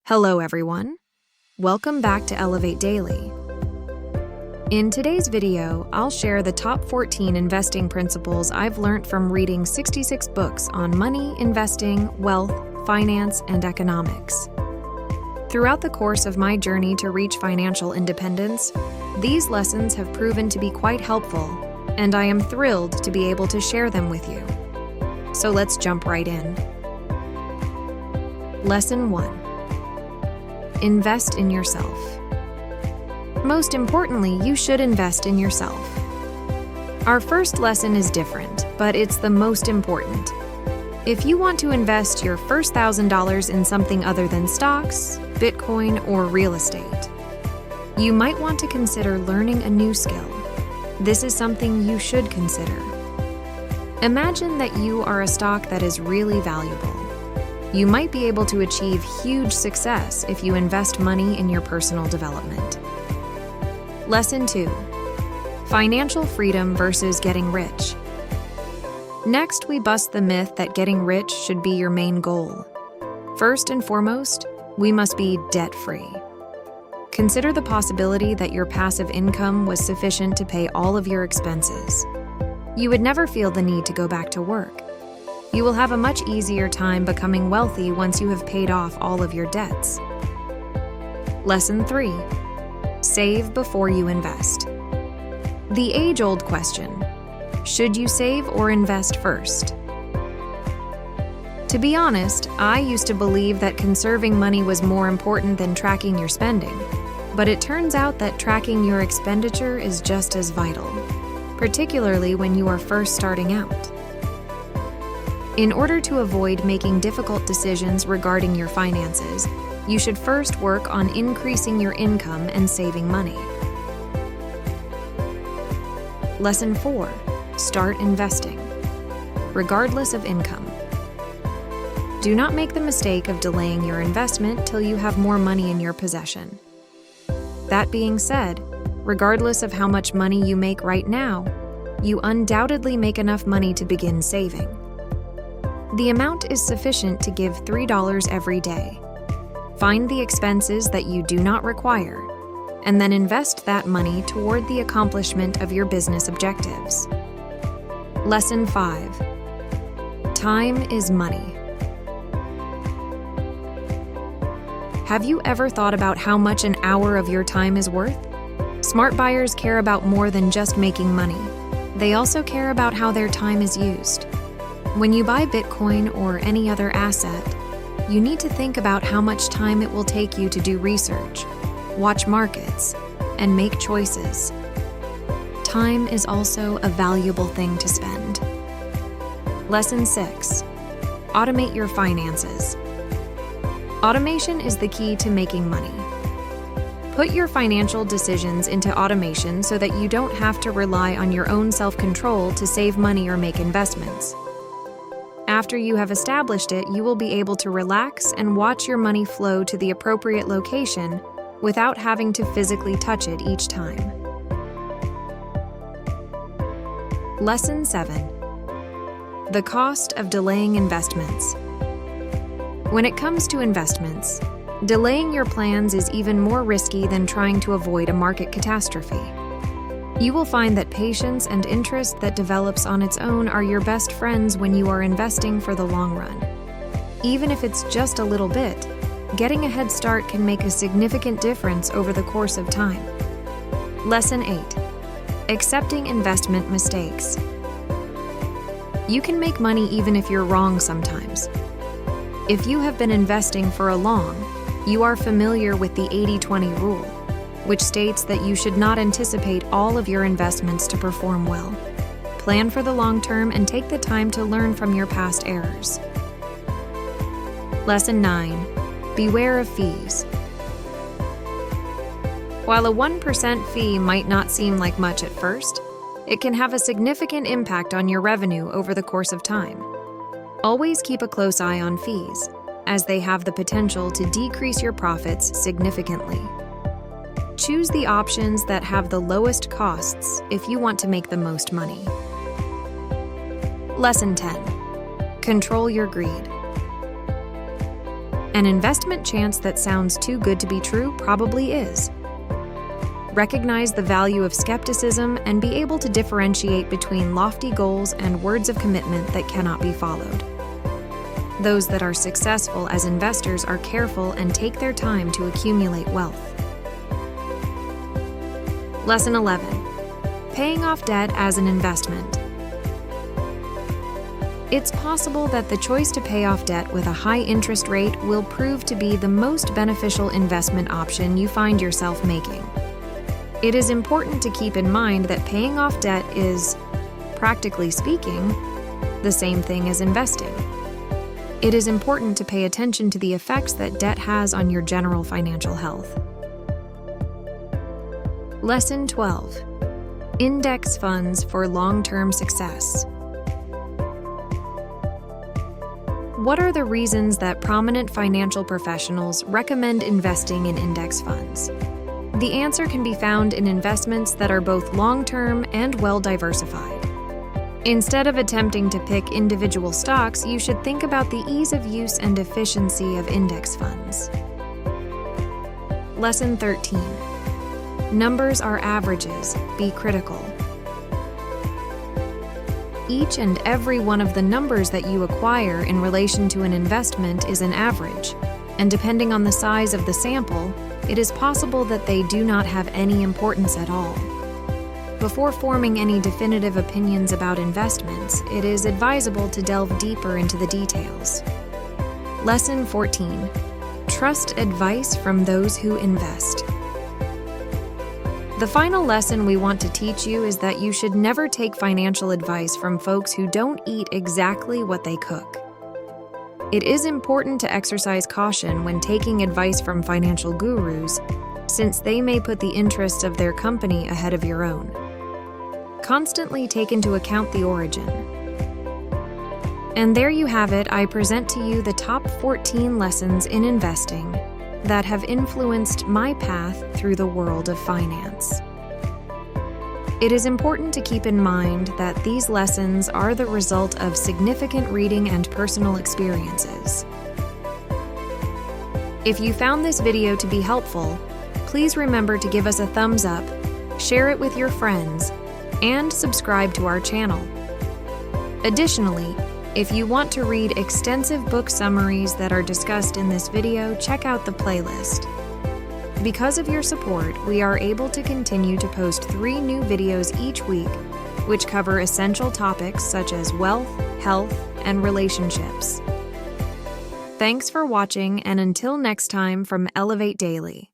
Hello everyone. Welcome back to Elevate Daily. In today's video, I'll share the top 14 investing principles I've learned from reading 66 books on money, investing, wealth, finance, and economics. Throughout the course of my journey to reach financial independence, these lessons have proven to be quite helpful, and I am thrilled to be able to share them with you. So let's jump right in. Lesson 1. Invest in yourself. Most importantly, you should invest in yourself. Our first lesson is different, but it's the most important. If you want to invest your first $1,000 in something other than stocks, Bitcoin, or real estate, you might want to consider learning a new skill. This is something you should consider. Imagine that you are a stock that is really valuable. You might be able to achieve huge success if you invest money in your personal development. Lesson 2. Financial freedom versus getting rich. Next, we bust the myth that getting rich should be your main goal. First and foremost, we must be debt-free. Consider the possibility that your passive income was sufficient to pay all of your expenses. You would never feel the need to go back to work. You will have a much easier time becoming wealthy once you have paid off all of your debts. Lesson 3. Save before you invest. The age-old question: should you save or invest first? To be honest, I used to believe that conserving money was more important than tracking your spending, but it turns out that tracking your expenditure is just as vital, particularly when you are first starting out. In order to avoid making difficult decisions regarding your finances, you should first work on increasing your income and saving money. Lesson 4. Start investing, regardless of income. Do not make the mistake of delaying your investment till you have more money in your possession. That being said, regardless of how much money you make right now, you undoubtedly make enough money to begin saving. The amount is sufficient to give $3 every day. Find the expenses that you do not require, and then invest that money toward the accomplishment of your business objectives. Lesson 5. Time is money. Have you ever thought about how much an hour of your time is worth? Smart buyers care about more than just making money. They also care about how their time is used. When you buy Bitcoin or any other asset, you need to think about how much time it will take you to do research, watch markets, and make choices. Time is also a valuable thing to spend. Lesson 6. Automate your finances. Automation is the key to making money. Put your financial decisions into automation so that you don't have to rely on your own self-control to save money or make investments. After you have established it, you will be able to relax and watch your money flow to the appropriate location without having to physically touch it each time. Lesson 7. The cost of delaying investments. When it comes to investments, delaying your plans is even more risky than trying to avoid a market catastrophe. You will find that patience and interest that develops on its own are your best friends when you are investing for the long run. Even if it's just a little bit, getting a head start can make a significant difference over the course of time. Lesson 8. Accepting investment mistakes. You can make money even if you're wrong sometimes. If you have been investing for a long, you are familiar with the 80-20 rule, which states that you should not anticipate all of your investments to perform well. Plan for the long term and take the time to learn from your past errors. Lesson 9. Beware of fees. While a 1% fee might not seem like much at first, it can have a significant impact on your revenue over the course of time. Always keep a close eye on fees, as they have the potential to decrease your profits significantly. Choose the options that have the lowest costs if you want to make the most money. Lesson 10. Control your greed. An investment chance that sounds too good to be true probably is. Recognize the value of skepticism and be able to differentiate between lofty goals and words of commitment that cannot be followed. Those that are successful as investors are careful and take their time to accumulate wealth. Lesson 11. Paying off debt as an investment. It's possible that the choice to pay off debt with a high interest rate will prove to be the most beneficial investment option you find yourself making. It is important to keep in mind that paying off debt is, practically speaking, the same thing as investing. It is important to pay attention to the effects that debt has on your general financial health. Lesson 12. Index funds for long-term success. What are the reasons that prominent financial professionals recommend investing in index funds? The answer can be found in investments that are both long-term and well-diversified. Instead of attempting to pick individual stocks, you should think about the ease of use and efficiency of index funds. Lesson 13. Numbers are averages. Be critical. Each and every one of the numbers that you acquire in relation to an investment is an average, and depending on the size of the sample, it is possible that they do not have any importance at all. Before forming any definitive opinions about investments, it is advisable to delve deeper into the details. Lesson 14. Trust advice from those who invest. The final lesson we want to teach you is that you should never take financial advice from folks who don't eat exactly what they cook. It is important to exercise caution when taking advice from financial gurus, since they may put the interests of their company ahead of your own. Constantly take into account the origin. And there you have it. I present to you the top 14 lessons in investing that have influenced my path through the world of finance. It is important to keep in mind that these lessons are the result of significant reading and personal experiences. If you found this video to be helpful, please remember to give us a thumbs up, share it with your friends, and subscribe to our channel. Additionally, if you want to read extensive book summaries that are discussed in this video, check out the playlist. Because of your support, we are able to continue to post 3 new videos each week, which cover essential topics such as wealth, health, and relationships. Thanks for watching, and until next time from Elevate Daily.